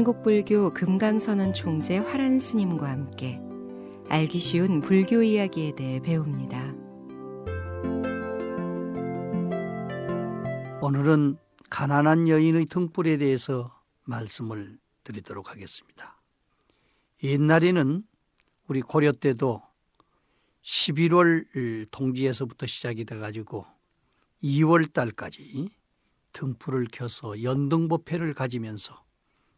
한국불교 금강선언 총재 화란 스님과 함께 알기 쉬운 불교 이야기에 대해 배웁니다. 오늘은 가난한 여인의 등불에 대해서 말씀을 드리도록 하겠습니다. 옛날에는 우리 고려 때도 11월 동지에서부터 시작이 돼가지고 2월 달까지 등불을 켜서 연등법회를 가지면서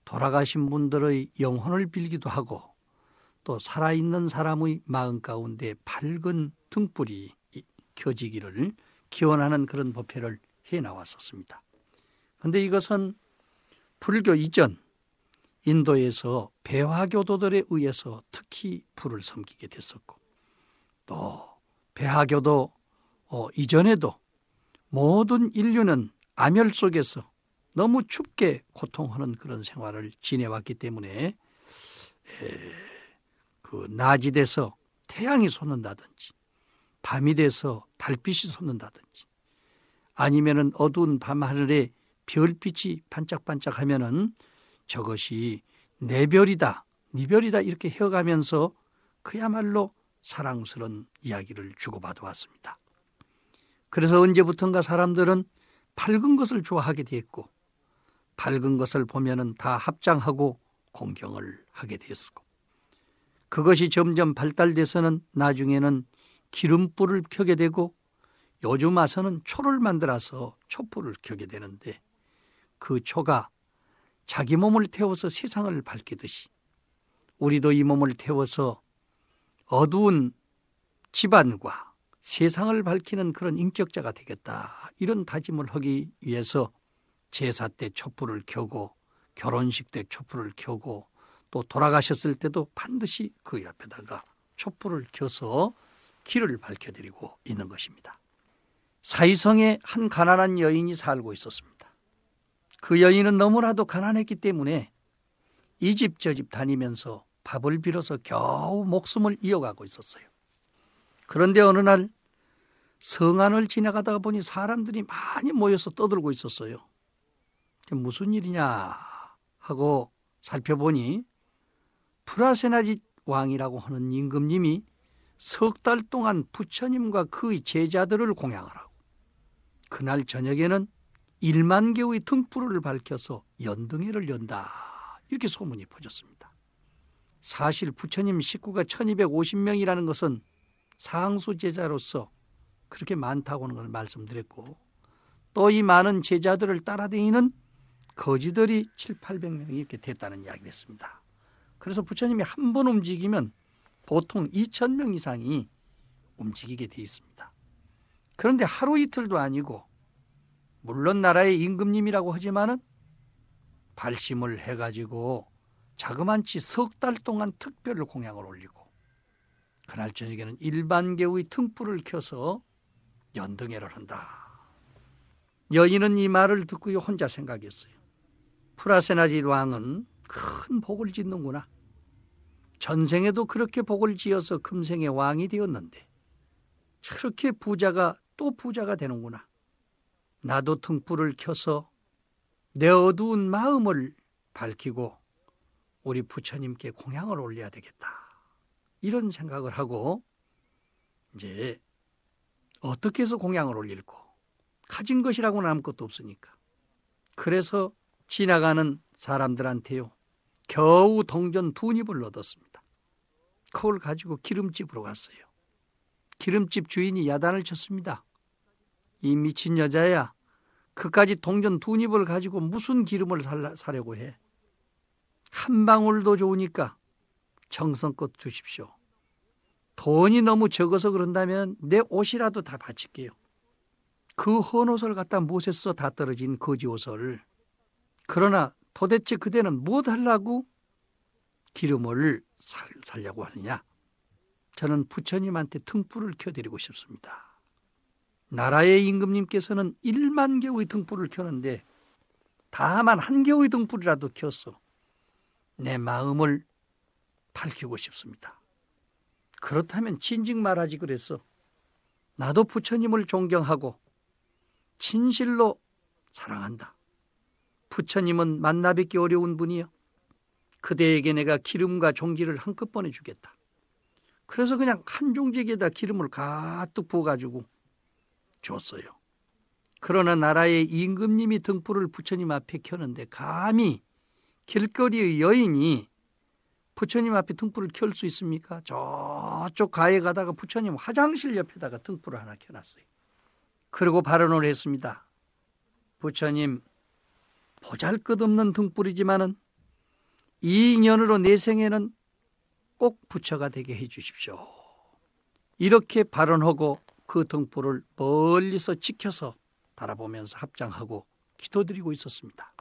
돌아가신 분들의 영혼을 빌기도 하고 또 살아있는 사람의 마음 가운데 밝은 등불이 켜지기를 기원하는 그런 법회를 해나왔었습니다. 그런데 이것은 불교 이전 인도에서 배화교도들에 의해서 특히 불을 섬기게 됐었고 또 배화교도 이전에도 모든 인류는 암열 속에서 너무 춥게 고통하는 그런 생활을 지내왔기 때문에 낮이 돼서 태양이 솟는다든지 밤이 돼서 달빛이 솟는다든지 아니면은 어두운 밤하늘에 별빛이 반짝반짝하면은 저것이 내 별이다, 네 별이다 이렇게 헤어가면서 그야말로 사랑스러운 이야기를 주고받아 왔습니다. 그래서 언제부턴가 사람들은 밝은 것을 좋아하게 됐고 밝은 것을 보면은 다 합장하고 공경을 하게 됐고 그것이 점점 발달돼서는 나중에는 기름불을 켜게 되고 요즘 와서는 초를 만들어서 촛불을 켜게 되는데 그 초가 자기 몸을 태워서 세상을 밝히듯이 우리도 이 몸을 태워서 어두운 집안과 세상을 밝히는 그런 인격자가 되겠다. 이런 다짐을 하기 위해서 제사 때 촛불을 켜고 결혼식 때 촛불을 켜고 또 돌아가셨을 때도 반드시 그 옆에다가 촛불을 켜서 길을 밝혀드리고 있는 것입니다. 사이성에 한 가난한 여인이 살고 있었습니다. 그 여인은 너무나도 가난했기 때문에 이 집 저 집 다니면서 밥을 빌어서 겨우 목숨을 이어가고 있었어요. 그런데 어느 날 성안을 지나가다가 보니 사람들이 많이 모여서 떠들고 있었어요. 무슨 일이냐 하고 살펴보니 프라세나짓 왕이라고 하는 임금님이 석 달 동안 부처님과 그의 제자들을 공양을 하고 그날 저녁에는 1만 개의 등불을 밝혀서 연등회를 연다 이렇게 소문이 퍼졌습니다. 사실 부처님 식구가 1250명이라는 것은 상수 제자로서 그렇게 많다고 하는 걸 말씀드렸고 또 이 많은 제자들을 따라다니는 거지들이 700~800명이 이렇게 됐다는 이야기를 했습니다. 그래서 부처님이 한 번 움직이면 보통 2000명 이상이 움직이게 돼 있습니다. 그런데 하루 이틀도 아니고 물론 나라의 임금님이라고 하지만은 발심을 해가지고 자그만치 석 달 동안 특별 공양을 올리고 그날 저녁에는 1만 개의 등불을 켜서 연등회를 한다. 여인은 이 말을 듣고 혼자 생각했어요. 프라세나짓 왕은 큰 복을 짓는구나. 전생에도 그렇게 복을 지어서 금생에 왕이 되었는데 저렇게 부자가 또 부자가 되는구나. 나도 등불을 켜서 내 어두운 마음을 밝히고 우리 부처님께 공양을 올려야 되겠다. 이런 생각을 하고 이제 어떻게 해서 공양을 올릴고 가진 것이라고는 아무것도 없으니까 그래서 지나가는 사람들한테요 겨우 동전 2닙을 얻었습니다. 그걸 가지고 기름집으로 갔어요. 기름집 주인이 야단을 쳤습니다. 이 미친 여자야 그까지 동전 2닙을 가지고 무슨 기름을 사려고 해. 한 방울도 좋으니까 정성껏 주십시오. 돈이 너무 적어서 그런다면 내 옷이라도 다 바칠게요. 그 헌옷을 갖다 못에 써 다 떨어진 거지 옷을. 그러나 도대체 그대는 뭐 하려고 기름을 살려고 하느냐. 저는 부처님한테 등불을 켜드리고 싶습니다. 나라의 임금님께서는 1만 개의 등불을 켜는데 다만 1개의 등불이라도 켜서 내 마음을 밝히고 싶습니다. 그렇다면 진즉 말하지 그랬어. 나도 부처님을 존경하고 진실로 사랑한다. 부처님은 만나뵙기 어려운 분이요. 그대에게 내가 기름과 종지를 한꺼번에 주겠다. 그래서 그냥 한 종지에다 기름을 가득 부어가지고 줬어요. 그러나 나라의 임금님이 등불을 부처님 앞에 켜는데 감히 길거리의 여인이 부처님 앞에 등불을 켤 수 있습니까? 저쪽 가에 가다가 부처님 화장실 옆에다가 등불을 하나 켜놨어요. 그리고 발언을 했습니다. 부처님, 보잘것없는 등불이지만은 이 인연으로 내 생에는 꼭 부처가 되게 해 주십시오. 이렇게 발언하고 그 등불을 멀리서 지켜서 바라보면서 합장하고 기도드리고 있었습니다.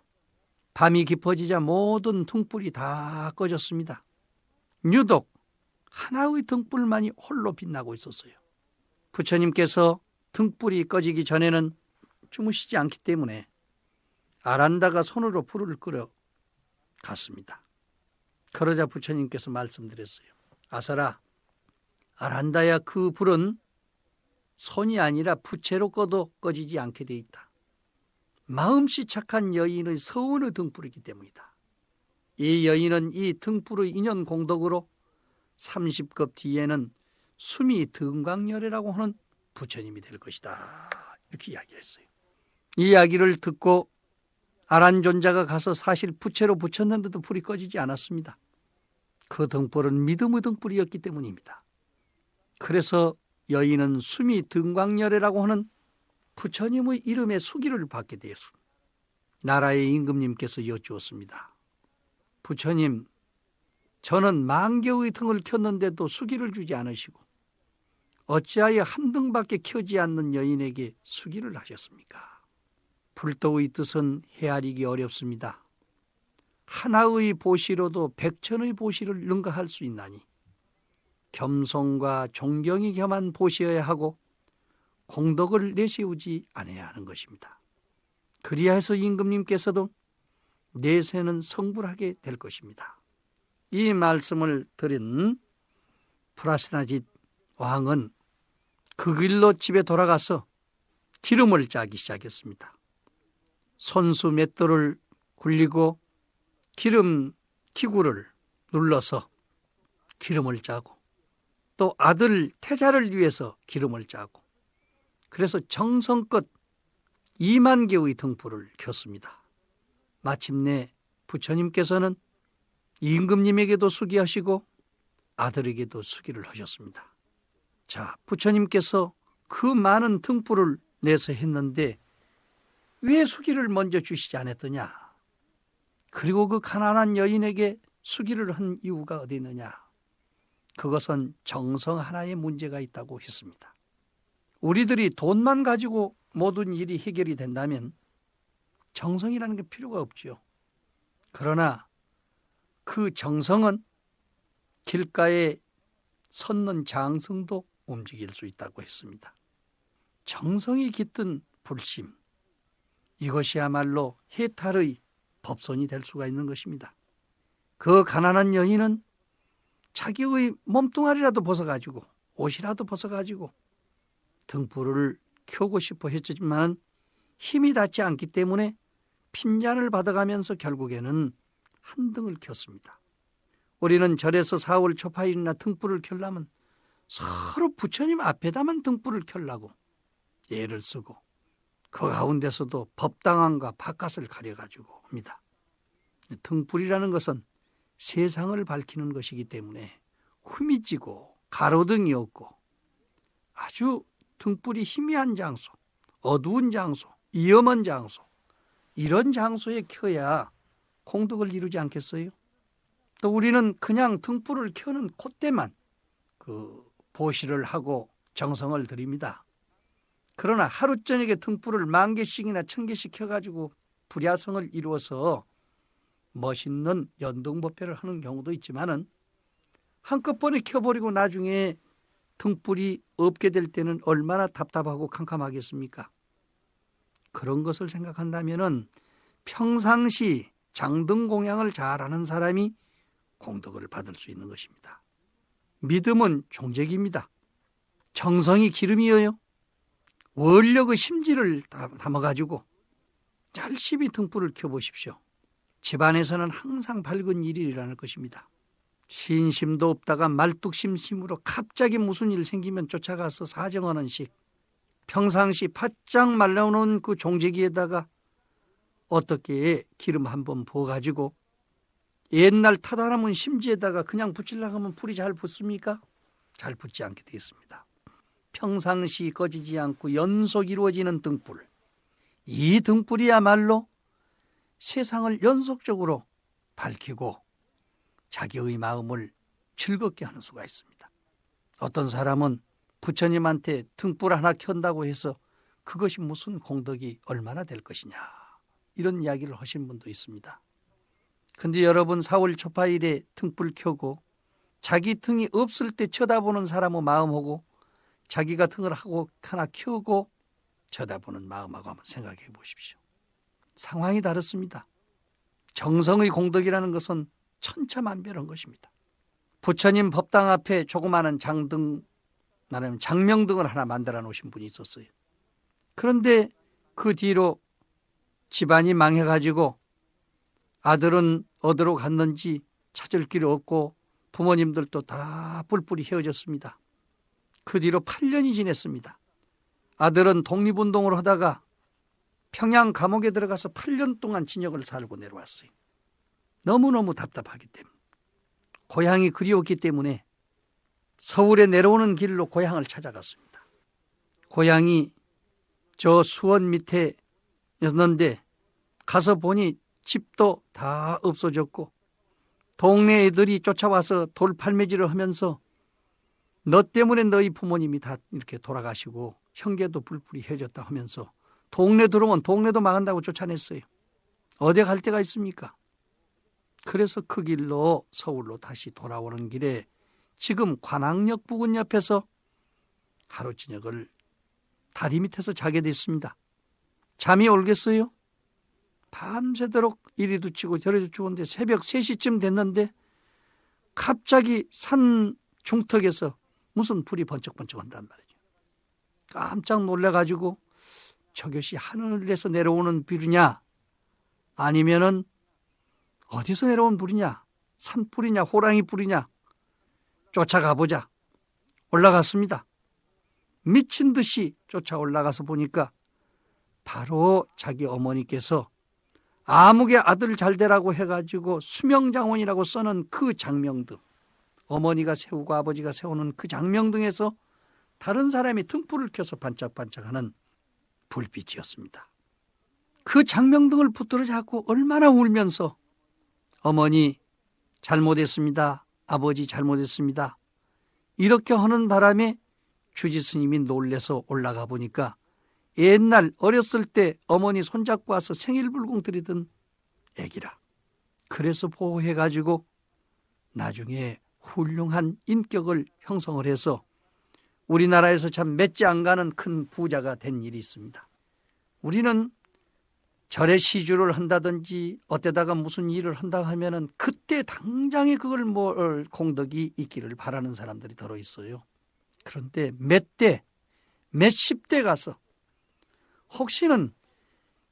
밤이 깊어지자 모든 등불이 다 꺼졌습니다. 유독 하나의 등불만이 홀로 빛나고 있었어요. 부처님께서 등불이 꺼지기 전에는 주무시지 않기 때문에 아란다가 손으로 불을 끌어 갔습니다. 그러자 부처님께서 말씀드렸어요. 아사라, 아란다야, 그 불은 손이 아니라 부채로 꺼도 꺼지지 않게 돼 있다. 마음씨 착한 여인의 서운의 등불이기 때문이다. 이 여인은 이 등불의 인연 공덕으로 30급 뒤에는 수미 등광열애라고 하는 부처님이 될 것이다. 이렇게 이야기했어요. 이 이야기를 듣고 아란존자가 가서 사실 부채로 붙였는데도 불이 꺼지지 않았습니다. 그 등불은 믿음의 등불이었기 때문입니다. 그래서 여인은 수미 등광열애라고 하는 부처님의 이름의 수기를 받게 되었습니다. 나라의 임금님께서 여쭈었습니다. 부처님, 저는 만개의 등을 켰는데도 수기를 주지 않으시고 어찌하여 한 등밖에 켜지 않는 여인에게 수기를 하셨습니까? 불도의 뜻은 헤아리기 어렵습니다. 하나의 보시로도 백천의 보시를 능가할 수 있나니 겸손과 존경이 겸한 보시여야 하고 공덕을 내세우지 않아야 하는 것입니다. 그리하여서 임금님께서도 내세는 성불하게 될 것입니다. 이 말씀을 들은 프라시나짓 왕은 그 길로 집에 돌아가서 기름을 짜기 시작했습니다. 손수 맷돌을 굴리고 기름 기구를 눌러서 기름을 짜고 또 아들 태자를 위해서 기름을 짜고 그래서 정성껏 2만 개의 등불을 켰습니다. 마침내 부처님께서는 임금님에게도 수기하시고 아들에게도 수기를 하셨습니다. 자, 부처님께서 그 많은 등불을 내서 했는데 왜 수기를 먼저 주시지 않았더냐? 그리고 그 가난한 여인에게 수기를 한 이유가 어디 있느냐? 그것은 정성 하나의 문제가 있다고 했습니다. 우리들이 돈만 가지고 모든 일이 해결이 된다면 정성이라는 게 필요가 없지요. 그러나 그 정성은 길가에 섰는 장성도 움직일 수 있다고 했습니다. 정성이 깃든 불심, 이것이야말로 해탈의 법선이 될 수가 있는 것입니다. 그 가난한 여인은 자기의 몸뚱아리라도 벗어가지고 옷이라도 벗어가지고 등불을 켜고 싶어 했지만 힘이 닿지 않기 때문에 핀잔을 받아가면서 결국에는 한 등을 켰습니다. 우리는 절에서 4월 초파일이나 등불을 켜려면 서로 부처님 앞에다만 등불을 켜려고 애를 쓰고 그 가운데서도 법당안과 바깥을 가려가지고 합니다. 등불이라는 것은 세상을 밝히는 것이기 때문에 흠이 찌고 가로등이 없고 아주 등불이 희미한 장소, 어두운 장소, 위험한 장소, 이런 장소에 켜야 공덕을 이루지 않겠어요? 또 우리는 그냥 등불을 켜는 콧대만 그 보시를 하고 정성을 드립니다. 그러나 하루 저녁에 등불을 10,000개씩이나 1,000개씩 켜가지고 불야성을 이루어서 멋있는 연등법회를 하는 경우도 있지만은 한꺼번에 켜버리고 나중에 등불이 없게 될 때는 얼마나 답답하고 캄캄하겠습니까? 그런 것을 생각한다면은 평상시 장등 공양을 잘하는 사람이 공덕을 받을 수 있는 것입니다. 믿음은 종적입니다. 정성이 기름이어요. 원력의 심지를 담아가지고 열심히 등불을 켜보십시오. 집안에서는 항상 밝은 일이 일어날 것입니다. 신심도 없다가 말뚝심심으로 갑자기 무슨 일 생기면 쫓아가서 사정하는 식, 평상시 바짝 말라오는 그 종재기에다가 어떻게 기름 한번 부어가지고 옛날 타다 남은 심지에다가 그냥 붙이려고 하면 불이 잘 붙습니까? 잘 붙지 않게 되어 있습니다. 평상시 꺼지지 않고 연속 이루어지는 등불, 이 등불이야말로 세상을 연속적으로 밝히고 자기의 마음을 즐겁게 하는 수가 있습니다. 어떤 사람은 부처님한테 등불 하나 켠다고 해서 그것이 무슨 공덕이 얼마나 될 것이냐, 이런 이야기를 하신 분도 있습니다. 근데 여러분, 4월 초파일에 등불 켜고 자기 등이 없을 때 쳐다보는 사람의 마음하고 자기가 등을 하고 하나 켜고 쳐다보는 마음하고 한번 생각해 보십시오. 상황이 다릅니다. 정성의 공덕이라는 것은 천차만별한 것입니다. 부처님 법당 앞에 조그마한 장등, 나는 장명등을 하나 만들어 놓으신 분이 있었어요. 그런데 그 뒤로 집안이 망해가지고 아들은 어디로 갔는지 찾을 길이 없고 부모님들도 다 뿔뿔이 헤어졌습니다. 그 뒤로 8년이 지냈습니다. 아들은 독립운동을 하다가 평양 감옥에 들어가서 8년 동안 징역을 살고 내려왔어요. 너무너무 답답하기 때문에, 고향이 그리웠기 때문에 서울에 내려오는 길로 고향을 찾아갔습니다. 고향이 저 수원 밑에였는데 가서 보니 집도 다 없어졌고 동네 애들이 쫓아와서 돌팔매질을 하면서 너 때문에 너희 부모님이 다 이렇게 돌아가시고 형제도 불풀이 헤어졌다 하면서 동네 들어오면 동네도 망한다고 쫓아냈어요. 어디 갈 데가 있습니까? 그래서 그 길로 서울로 다시 돌아오는 길에 지금 관악역 부근 옆에서 하루 저녁을 다리 밑에서 자게 됐습니다. 잠이 올겠어요? 밤새도록 이리도 치고 저리도 치고인데 새벽 3시쯤 됐는데 갑자기 산 중턱에서 무슨 불이 번쩍번쩍 한단 말이죠. 깜짝 놀라가지고 저것이 하늘에서 내려오는 불이냐 아니면은 어디서 내려온 불이냐, 산불이냐 호랑이 불이냐, 쫓아가 보자. 올라갔습니다. 미친 듯이 쫓아 올라가서 보니까 바로 자기 어머니께서 아무개 아들 잘 되라고 해가지고 수명장원이라고 써는 그 장명등, 어머니가 세우고 아버지가 세우는 그 장명등에서 다른 사람이 등불을 켜서 반짝반짝하는 불빛이었습니다. 그 장명등을 붙들어 잡고 얼마나 울면서 어머니 잘못했습니다, 아버지 잘못했습니다, 이렇게 하는 바람에 주지 스님이 놀래서 올라가 보니까 옛날 어렸을 때 어머니 손잡고 와서 생일불공 드리던 애기라. 그래서 보호해가지고 나중에 훌륭한 인격을 형성을 해서 우리나라에서 참 맺지 안 가는 큰 부자가 된 일이 있습니다. 우리는 절에 시주를 한다든지 어때다가 무슨 일을 한다 하면은 그때 당장에 그걸 공덕이 있기를 바라는 사람들이 더러 있어요. 그런데 몇십 대 가서 혹시는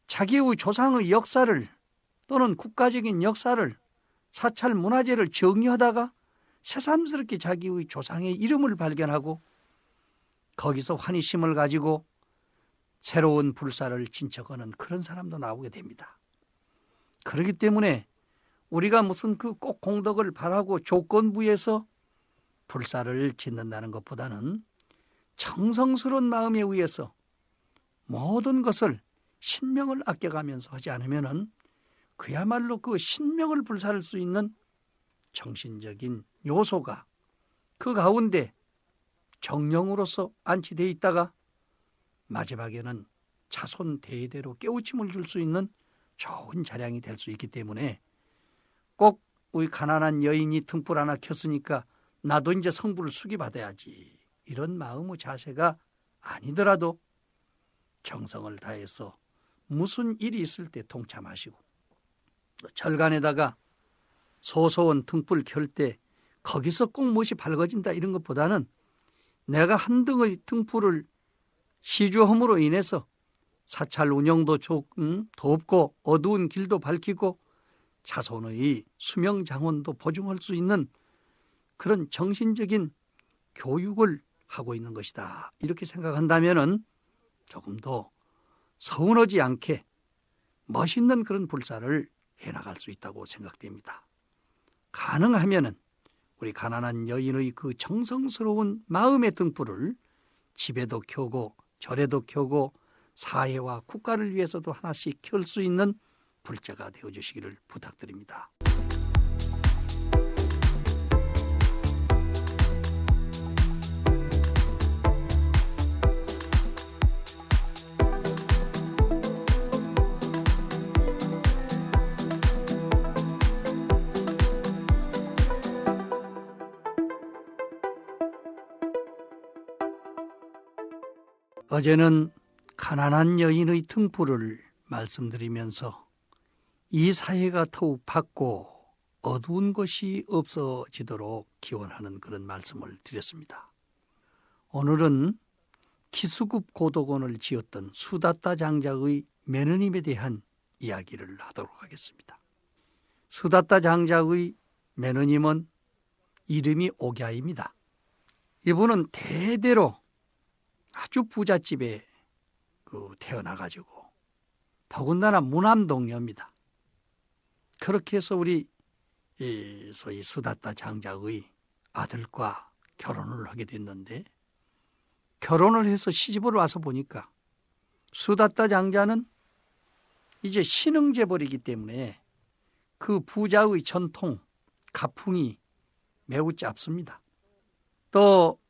자기의 조상의 역사를 또는 국가적인 역사를, 사찰 문화재를 정리하다가 새삼스럽게 자기의 조상의 이름을 발견하고 거기서 환희심을 가지고 새로운 불사를 진척하는 그런 사람도 나오게 됩니다. 그렇기 때문에 우리가 무슨 그 꼭 공덕을 바라고 조건부에서 불사를 짓는다는 것보다는 정성스러운 마음에 의해서 모든 것을 신명을 아껴가면서 하지 않으면은 그야말로 그 신명을 불사할 수 있는 정신적인 요소가 그 가운데 정령으로서 안치되어 있다가 마지막에는 자손 대대로 깨우침을 줄 수 있는 좋은 자량이 될 수 있기 때문에 꼭 우리 가난한 여인이 등불 하나 켰으니까 나도 이제 성불을 수기받아야지, 이런 마음의 자세가 아니더라도 정성을 다해서 무슨 일이 있을 때 동참하시고 절간에다가 소소한 등불 켤 때 거기서 꼭 무엇이 밝아진다 이런 것보다는 내가 한 등의 등불을 시주함으로 인해서 사찰 운영도 돕고 어두운 길도 밝히고 자손의 수명 장원도 보증할 수 있는 그런 정신적인 교육을 하고 있는 것이다. 이렇게 생각한다면은 조금 더 서운하지 않게 멋있는 그런 불사를 해나갈 수 있다고 생각됩니다. 가능하면은 우리 가난한 여인의 그 정성스러운 마음의 등불을 집에도 켜고 절에도 켜고 사회와 국가를 위해서도 하나씩 켤 수 있는 불자가 되어주시기를 부탁드립니다. 어제는 가난한 여인의 등불을 말씀드리면서 이 사회가 더욱 밝고 어두운 것이 없어지도록 기원하는 그런 말씀을 드렸습니다. 오늘은 기수급 고도곤을 지었던 수다타 장작의 매너님에 대한 이야기를 하도록 하겠습니다. 수다타 장작의 매너님은 이름이 옥야입니다. 이분은 대대로 아주 부잣집에 태어나가지고 더군다나 무남동녀입니다. 그렇게 해서 우리 소위 수다타 장작의 아들과 결혼을 하게 됐는데, 결혼을 해서 시집을 와서 보니까 수다타 장자는 이제 신흥재벌이기 때문에 그 부자의 전통, 가풍이 매우 짧습니다. 또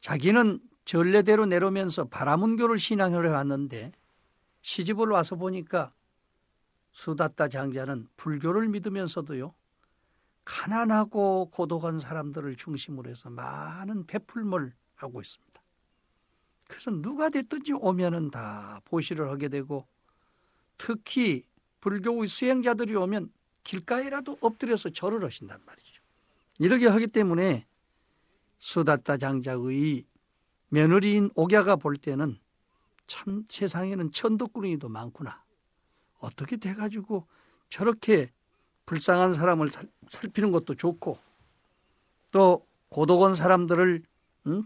자기는 전례대로 내려오면서 바라문교를 신앙을 해왔는데 시집을 와서 보니까 수다타 장자는 불교를 믿으면서도요, 가난하고 고독한 사람들을 중심으로 해서 많은 베풀물 하고 있습니다. 그래서 누가 됐든지 오면은 다 보시를 하게 되고, 특히 불교의 수행자들이 오면 길가에라도 엎드려서 절을 하신단 말이죠. 이렇게 하기 때문에 수다타 장자의 며느리인 옥야가 볼 때는 참 세상에는 천덕꾸러기도 많구나. 어떻게 돼가지고 저렇게 불쌍한 사람을 살피는 것도 좋고 또 고독한 사람들을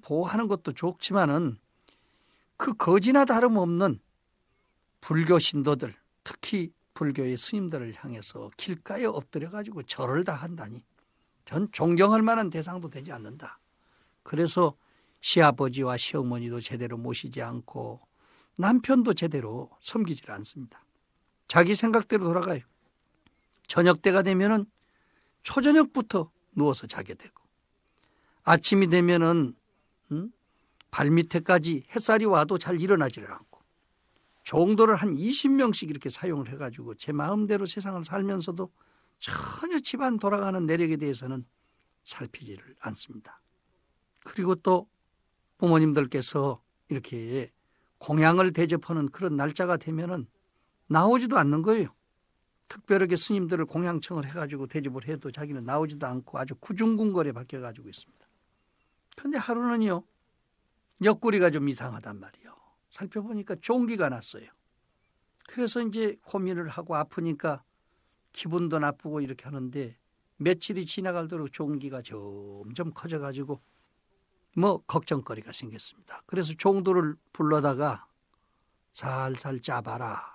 보호하는 것도 좋지만은 그 거지나 다름없는 불교 신도들, 특히 불교의 스님들을 향해서 길가에 엎드려가지고 절을 다 한다니 전 존경할 만한 대상도 되지 않는다. 그래서 시아버지와 시어머니도 제대로 모시지 않고 남편도 제대로 섬기질 않습니다. 자기 생각대로 돌아가요. 저녁 때가 되면은 초저녁부터 누워서 자게 되고, 아침이 되면은 발밑에까지 햇살이 와도 잘 일어나지를 않고, 종도를 한 20명씩 이렇게 사용을 해가지고 제 마음대로 세상을 살면서도 전혀 집안 돌아가는 내력에 대해서는 살피지를 않습니다. 그리고 또 부모님들께서 이렇게 공양을 대접하는 그런 날짜가 되면은 나오지도 않는 거예요. 특별하게 스님들을 공양청을 해가지고 대접을 해도 자기는 나오지도 않고 아주 구중궁궐에 바뀌어가지고 있습니다. 그런데 하루는요, 옆구리가 좀 이상하단 말이에요. 살펴보니까 종기가 났어요. 그래서 이제 고민을 하고 아프니까 기분도 나쁘고 이렇게 하는데, 며칠이 지나갈도록 종기가 점점 커져가지고 걱정거리가 생겼습니다. 그래서 종도를 불러다가 살살 짜봐라.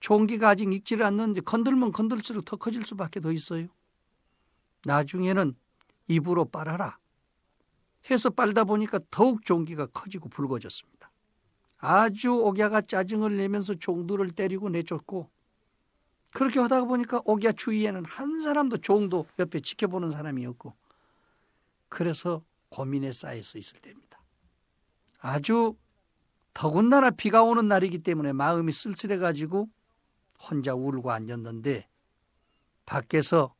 종기가 아직 익지를 않는데 건들면 건들수록 더 커질 수밖에 더 있어요. 나중에는 입으로 빨아라 해서 빨다 보니까 더욱 종기가 커지고 붉어졌습니다. 아주 옥야가 짜증을 내면서 종도를 때리고 내쫓고, 그렇게 하다가 보니까 옥야 주위에는 한 사람도 종도 옆에 지켜보는 사람이 없고, 그래서 고민에 쌓여서 있을 때입니다. 아주 더군다나 비가 오는 날이기 때문에 마음이 쓸쓸해가지고 혼자 울고 앉았는데, 밖에서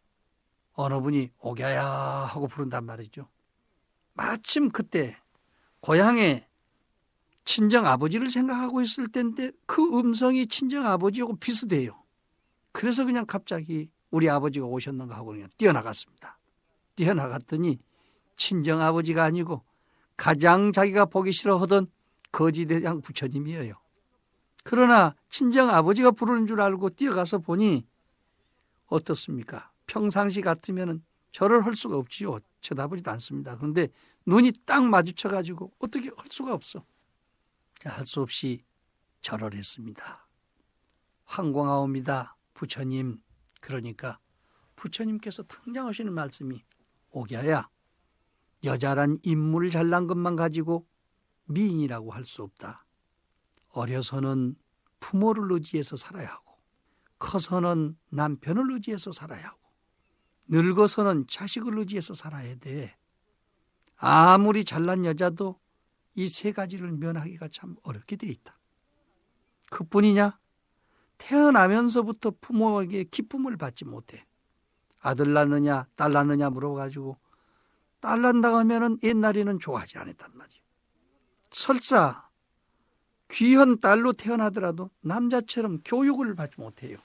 어느 분이 옥야야 하고 부른단 말이죠. 마침 그때 고향에 친정 아버지를 생각하고 있을 때인데 그 음성이 친정 아버지하고 비슷해요. 그래서 그냥 갑자기 우리 아버지가 오셨는가 하고 그냥 뛰어나갔습니다. 뛰어나갔더니 친정 아버지가 아니고 가장 자기가 보기 싫어하던 거지대장 부처님이에요. 그러나 친정 아버지가 부르는 줄 알고 뛰어가서 보니 어떻습니까? 평상시 같으면 절을 할 수가 없지요. 쳐다보지도 않습니다. 그런데 눈이 딱 마주쳐가지고 어떻게 할 수가 없어. 할 수 없이 절을 했습니다. 황공하옵니다. 부처님. 그러니까 부처님께서 당장 하시는 말씀이 옥야야, 여자란 인물 잘난 것만 가지고 미인이라고 할 수 없다. 어려서는 부모를 의지해서 살아야 하고, 커서는 남편을 의지해서 살아야 하고, 늙어서는 자식을 의지해서 살아야 돼. 아무리 잘난 여자도 이 세 가지를 면하기가 참 어렵게 돼 있다. 그뿐이냐? 태어나면서부터 부모에게 기쁨을 받지 못해. 아들 낳느냐 딸 낳느냐 물어가지고 딸 낳는다고 하면은 옛날에는 좋아하지 않았단 말이에요. 설사 귀한 딸로 태어나더라도 남자처럼 교육을 받지 못해요.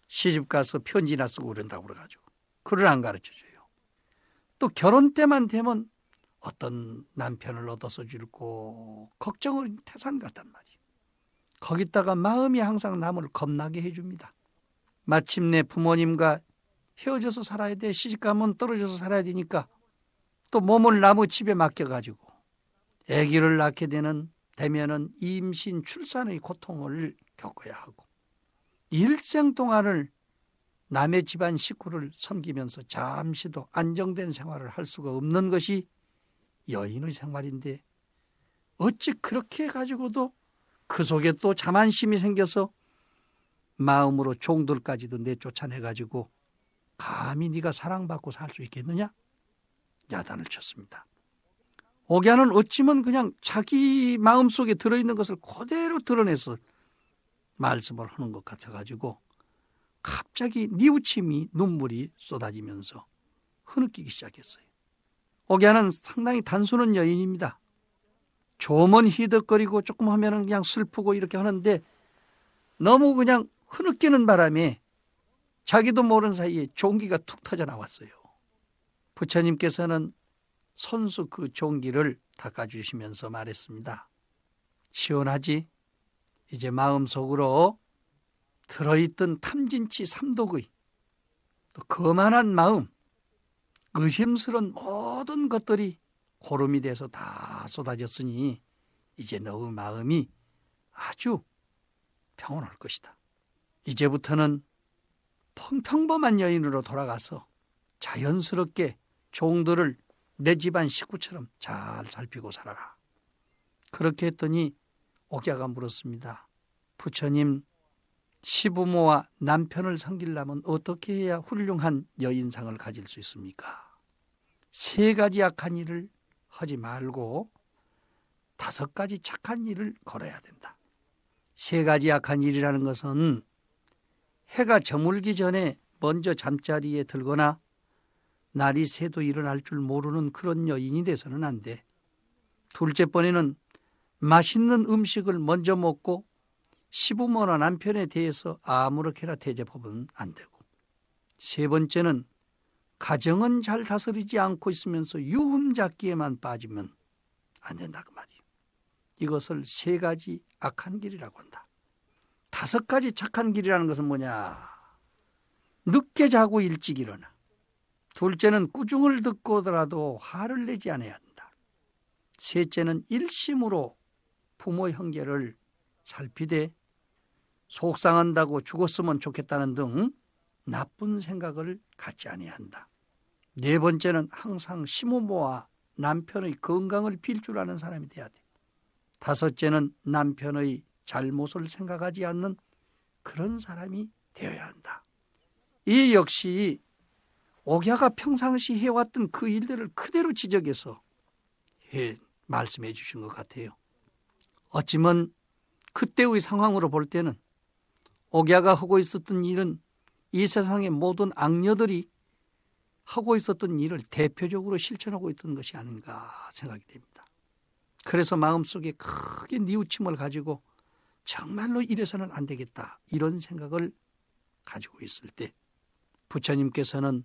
시집가서 편지나 쓰고 그런다고 그래가지고 그걸 안 가르쳐줘요. 또 결혼 때만 되면 어떤 남편을 얻어서 줄고 걱정을 태산 같단 말이에요. 거기다가 마음이 항상 남을 겁나게 해줍니다. 마침내 부모님과 헤어져서 살아야 돼. 시집가면 떨어져서 살아야 되니까 또 몸을 나무 집에 맡겨가지고 아기를 낳게 되면은 임신 출산의 고통을 겪어야 하고 일생 동안을 남의 집안 식구를 섬기면서 잠시도 안정된 생활을 할 수가 없는 것이 여인의 생활인데 어찌 그렇게 해가지고도 그 속에 또 자만심이 생겨서 마음으로 종들까지도 내쫓아내가지고 감히 네가 사랑받고 살 수 있겠느냐? 야단을 쳤습니다. 옥야는 어찌면 그냥 자기 마음속에 들어있는 것을 그대로 드러내서 말씀을 하는 것 같아가지고 갑자기 뉘우침이 눈물이 쏟아지면서 흐느끼기 시작했어요. 옥야는 상당히 단순한 여인입니다. 조문 히덕거리고 조금 하면은 그냥 슬프고 이렇게 하는데 너무 그냥 흐느끼는 바람에 자기도 모르는 사이에 종기가 툭 터져 나왔어요. 부처님께서는 손수 그 종기를 닦아주시면서 말했습니다. 시원하지? 이제 마음속으로 들어있던 탐진치 삼독의 또 거만한 마음, 의심스러운 모든 것들이 고름이 돼서 다 쏟아졌으니 이제 너의 마음이 아주 평온할 것이다. 이제부터는 평범한 여인으로 돌아가서 자연스럽게 종들을 내 집안 식구처럼 잘 살피고 살아라. 그렇게 했더니 옥야가 물었습니다. 부처님, 시부모와 남편을 섬기려면 어떻게 해야 훌륭한 여인상을 가질 수 있습니까? 세 가지 악한 일을 하지 말고 5가지 착한 일을 걸어야 된다. 세 가지 악한 일이라는 것은 해가 저물기 전에 먼저 잠자리에 들거나 날이 새도 일어날 줄 모르는 그런 여인이 돼서는 안 돼. 둘째 번에는 맛있는 음식을 먼저 먹고 시부모나 남편에 대해서 아무렇게나 대접하면 안 되고, 세 번째는 가정은 잘 다스리지 않고 있으면서 유흠잡기에만 빠지면 안 된다 그 말이에요. 이것을 3가지 악한 길이라고 한다. 5가지 착한 길이라는 것은 뭐냐? 늦게 자고 일찍 일어나. 둘째는 꾸중을 듣고더라도 화를 내지 않아야 한다. 셋째는 일심으로 부모 형제를 살피되 속상한다고 죽었으면 좋겠다는 등 나쁜 생각을 갖지 않아야 한다. 네 번째는 항상 시부모와 남편의 건강을 빌 줄 아는 사람이 돼야 돼. 5째는 남편의 잘못을 생각하지 않는 그런 사람이 되어야 한다. 이 역시 옥야가 평상시 해왔던 그 일들을 그대로 지적해서 말씀해 주신 것 같아요. 어찌면 그때의 상황으로 볼 때는 옥야가 하고 있었던 일은 이 세상의 모든 악녀들이 하고 있었던 일을 대표적으로 실천하고 있던 것이 아닌가 생각이 됩니다. 그래서 마음속에 크게 뉘우침을 가지고 정말로 이래서는 안 되겠다 이런 생각을 가지고 있을 때 부처님께서는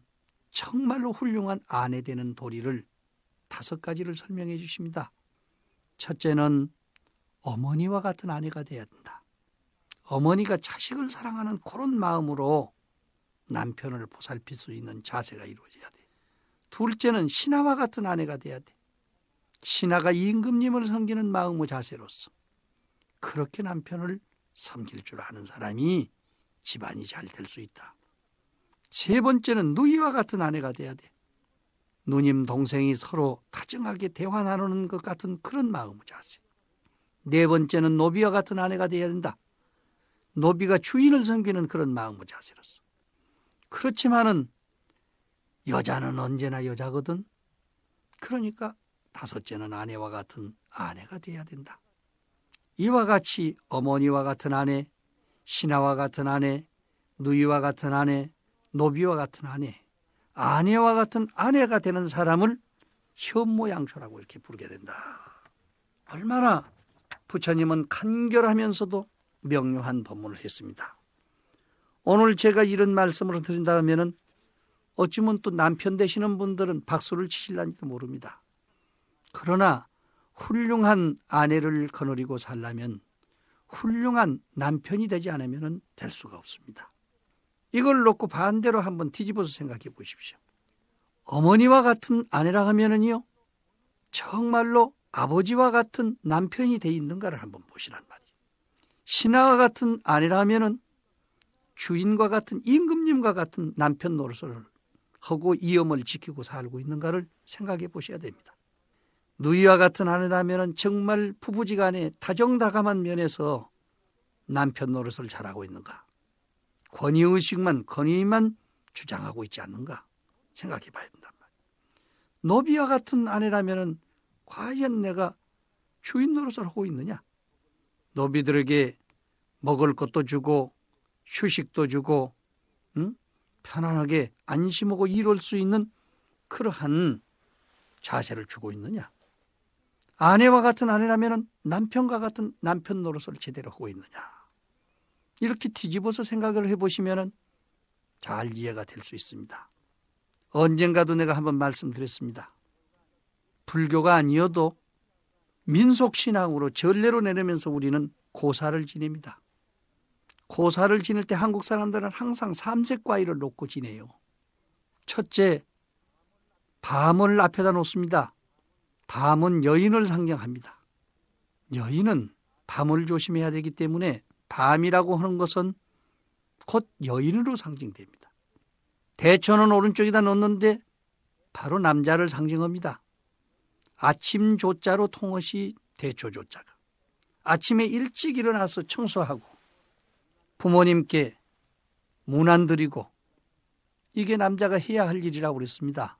정말로 훌륭한 아내 되는 도리를 5가지를 설명해 주십니다. 첫째는 어머니와 같은 아내가 되어야 된다. 어머니가 자식을 사랑하는 그런 마음으로 남편을 보살필 수 있는 자세가 이루어져야 돼. 둘째는 신하와 같은 아내가 돼야 돼. 신하가 임금님을 섬기는 마음의 자세로서 그렇게 남편을 섬길 줄 아는 사람이 집안이 잘 될 수 있다. 세 번째는 누이와 같은 아내가 돼야 돼. 누님 동생이 서로 다정하게 대화 나누는 것 같은 그런 마음의 자세. 네 번째는 노비와 같은 아내가 돼야 된다. 노비가 주인을 섬기는 그런 마음의 자세로서. 그렇지만은 여자는 언제나 여자거든. 그러니까 다섯째는 아내와 같은 아내가 돼야 된다. 이와 같이 어머니와 같은 아내, 신하와 같은 아내, 누이와 같은 아내, 노비와 같은 아내, 아내와 같은 아내가 되는 사람을 현모양처라고 이렇게 부르게 된다. 얼마나 부처님은 간결하면서도 명료한 법문을 했습니다. 오늘 제가 이런 말씀을 드린다면 어찌면 또 남편 되시는 분들은 박수를 치실란지도 모릅니다. 그러나 훌륭한 아내를 거느리고 살려면 훌륭한 남편이 되지 않으면 될 수가 없습니다. 이걸 놓고 반대로 한번 뒤집어서 생각해 보십시오. 어머니와 같은 아내라 하면은요, 정말로 아버지와 같은 남편이 돼 있는가를 한번 보시란 말이에요. 신하와 같은 아내라 하면은 주인과 같은 임금님과 같은 남편 노릇을 하고 이엄을 지키고 살고 있는가를 생각해 보셔야 됩니다. 누이와 같은 아내라면 정말 부부지간에 다정다감한 면에서 남편 노릇을 잘하고 있는가? 권위만 주장하고 있지 않는가? 생각해 봐야 된단 말이에요. 노비와 같은 아내라면 과연 내가 주인 노릇을 하고 있느냐? 노비들에게 먹을 것도 주고 휴식도 주고 편안하게 안심하고 일할 수 있는 그러한 자세를 주고 있느냐? 아내와 같은 아내라면 남편과 같은 남편 노릇을 제대로 하고 있느냐? 이렇게 뒤집어서 생각을 해보시면 잘 이해가 될 수 있습니다. 언젠가도 내가 한번 말씀드렸습니다. 불교가 아니어도 민속신앙으로 전례로 내려면서 우리는 고사를 지냅니다. 고사를 지낼 때 한국 사람들은 항상 삼색과일을 놓고 지내요. 첫째, 밤을 앞에다 놓습니다. 밤은 여인을 상징합니다. 여인은 밤을 조심해야 되기 때문에 밤이라고 하는 것은 곧 여인으로 상징됩니다. 대천은 오른쪽에다 놓는데 바로 남자를 상징합니다. 아침 조자로 통것이 대초 조자가. 아침에 일찍 일어나서 청소하고 부모님께 문안 드리고 이게 남자가 해야 할 일이라고 그랬습니다.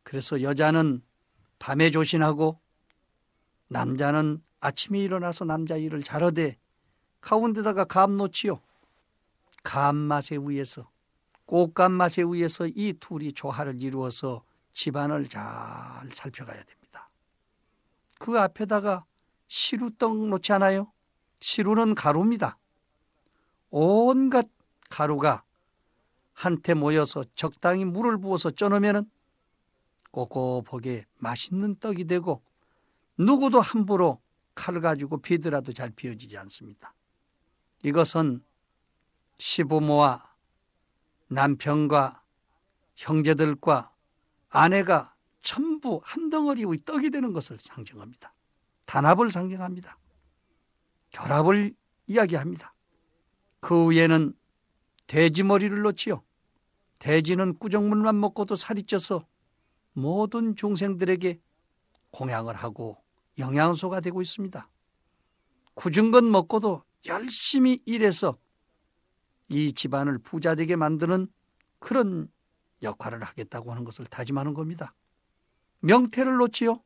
그래서 여자는 밤에 조신하고 남자는 아침에 일어나서 남자 일을 잘하되 가운데다가 감 놓지요. 감맛에 의해서 꽃감맛에 의해서 이 둘이 조화를 이루어서 집안을 잘 살펴가야 됩니다. 그 앞에다가 시루떡 놓지 않아요? 시루는 가루입니다. 온갖 가루가 한테 모여서 적당히 물을 부어서 쪄놓으면 곱곱하게 맛있는 떡이 되고 누구도 함부로 칼을 가지고 비더라도 잘 비워지지 않습니다. 이것은 시부모와 남편과 형제들과 아내가 전부 한 덩어리의 떡이 되는 것을 상징합니다. 단합을 상징합니다. 결합을 이야기합니다. 그 위에는 돼지 머리를 놓지요. 돼지는 꾸정물만 먹고도 살이 쪄서 모든 중생들에게 공양을 하고 영양소가 되고 있습니다. 굳은 것 먹고도 열심히 일해서 이 집안을 부자되게 만드는 그런 역할을 하겠다고 하는 것을 다짐하는 겁니다. 명태를 놓지요.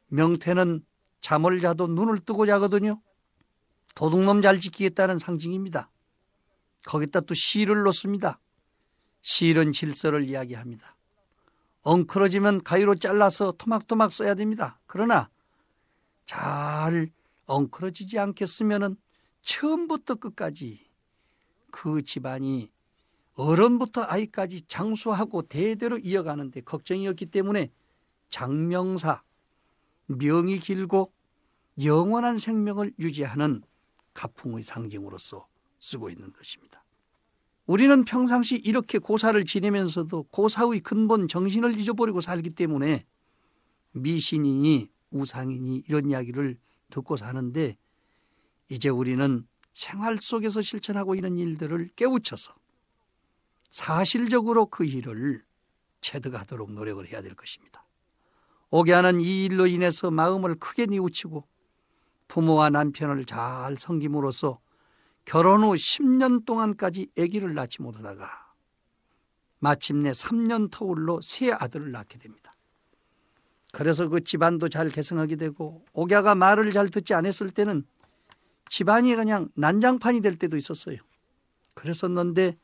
명태는 잠을 자도 눈을 뜨고 자거든요. 도둑놈 잘 지키겠다는 상징입니다. 거기다 또 실을 놓습니다. 실은 질서를 이야기합니다. 엉클어지면 가위로 잘라서 토막토막 써야 됩니다. 그러나 잘 엉클어지지 않겠으면 처음부터 끝까지 그 집안이 어른부터 아이까지 장수하고 대대로 이어가는 데 걱정이었기 때문에 장명사, 명이 길고 영원한 생명을 유지하는 가풍의 상징으로서 쓰고 있는 것입니다. 우리는 평상시 이렇게 고사를 지내면서도 고사의 근본 정신을 잊어버리고 살기 때문에 미신이니 우상이니 이런 이야기를 듣고 사는데, 이제 우리는 생활 속에서 실천하고 있는 일들을 깨우쳐서 사실적으로 그 일을 체득하도록 노력을 해야 될 것입니다. 옥야는 이 일로 인해서 마음을 크게 뉘우치고 부모와 남편을 잘 섬김으로써 결혼 후 10년 동안까지 아기를 낳지 못하다가 마침내 3년 터울로 세 아들을 낳게 됩니다. 그래서 그 집안도 잘 개성하게 되고, 옥야가 말을 잘 듣지 않았을 때는 집안이 그냥 난장판이 될 때도 있었어요. 그랬었는데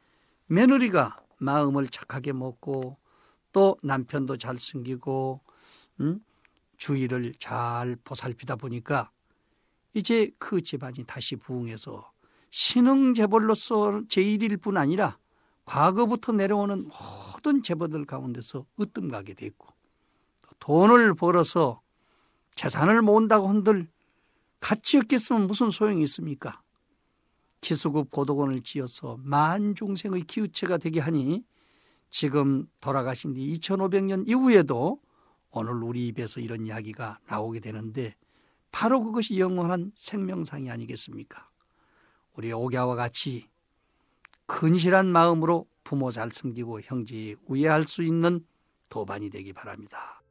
며느리가 마음을 착하게 먹고 또 남편도 잘 섬기고 주위를 잘 보살피다 보니까 이제 그 집안이 다시 부흥해서 신흥재벌로서 제1일 뿐 아니라 과거부터 내려오는 모든 재벌들 가운데서 으뜸가게 됐고, 돈을 벌어서 재산을 모은다고 한들 가치 없겠으면 무슨 소용이 있습니까? 기수급 고도관을 지어서 만중생의 기우체가 되게 하니 지금 돌아가신 뒤 2500년 이후에도 오늘 우리 입에서 이런 이야기가 나오게 되는데, 바로 그것이 영원한 생명상이 아니겠습니까? 우리 옥야와 같이 근실한 마음으로 부모 잘 섬기고 형제 우애할 수 있는 도반이 되기 바랍니다.